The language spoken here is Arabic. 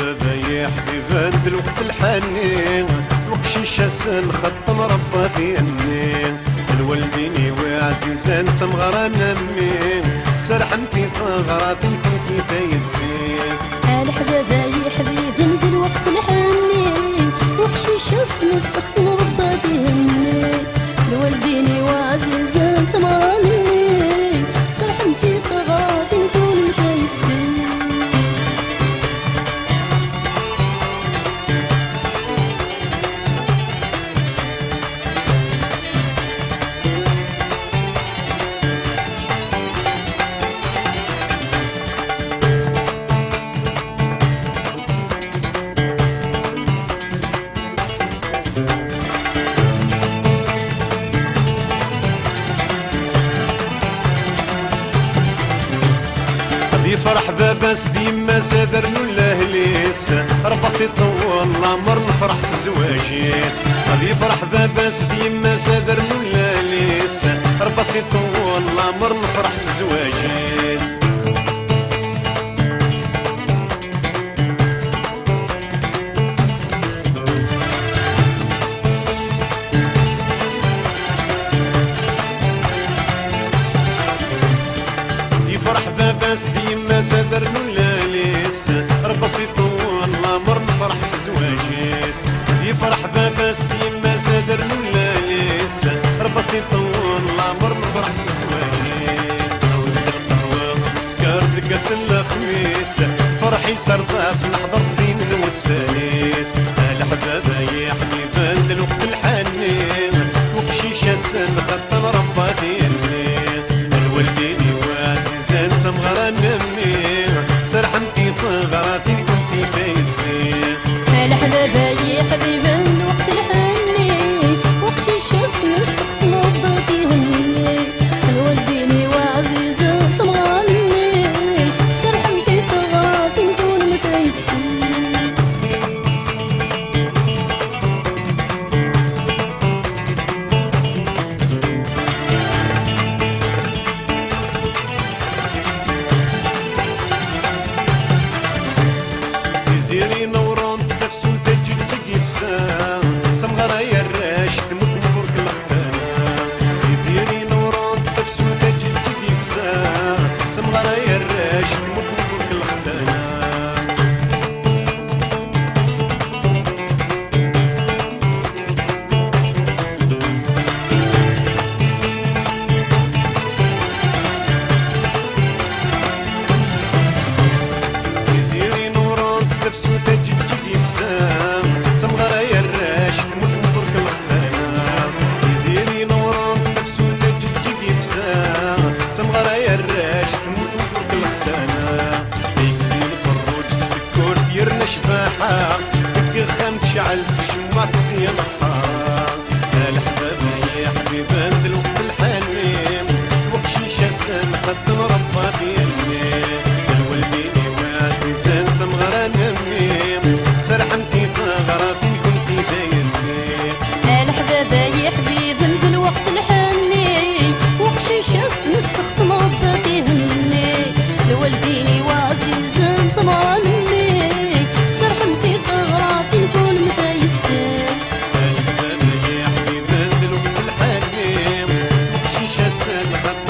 حبيبان الوقت الحنين وقشيشة سن خط مربى في النين الوالديني وعزيزان تمغران امين سرحمتي ثغرات كنتي تيسين الحباباي حبيبان في الوقت الحنين وقشيشة سن خط مربى في النين الوالديني وعزيزان تمغران امين سرحمتي ثغرات كنتي تيسين يفرح باباس ديما سادر ولا هليس رباصي طول العمر نفرح زواجيس غادي يفرح باباس ديما سادر ولا هليس رباصي طول العمر نفرح زواجيس باباس ديما سادر ولا ليس رباصي طول العمر نفرح زواجيس يفرح باباس ديما سادر ولا ليس رباصي طول العمر نفرح زواجيس عود القهوة سكر دكاس الخميس فرحي سرداس نحضر زين والساليس الحبابة يا حبيبان الوقت الحنين وقشيشة سن خط ربا ديالي الوالديني وعزيزان تمغران امي سرحمتي ثغراتي كنتي تيسين الحباباي حبيبان الوقت الحنين وقشيشة سن خط مربى في النين الوالديني وعزيزان تمغران امي سرحمتي ثغراتي نكون متيسين زيري نورون نفسو تجيك يفسان تمغرا يا الراش تموت مبروك الختانة زيري نورون نفسو تجيك يفسان تمغرا يا الراش تموت مبروك الختانة نفسو تجيك يفسان تمغرا يا الراش تموت مبروك الختانة يزيري نوران نفسو تجيك يفسان تمغرا يا الراش تموت مبروك الختانة يكزين الفروج السكور ديرنا شباحة دك خام تشعل شمع تسيا نحار الحبابة يا حبيبان الوقت الحنين وقشيشة سن خد ربا ديالي الوالديني وعزيزان تمغران سرحمتي ثغراتي كنتي دايسين الحباباي حبيبان في الوقت الحنين وقشيشة سن خط مربى في النين الوالديني وعزيزان تمغران امي سرحمتي ثغراتي نكون متيسين الحباباي حبيبان في الوقت الحنين وقشيشة سن خط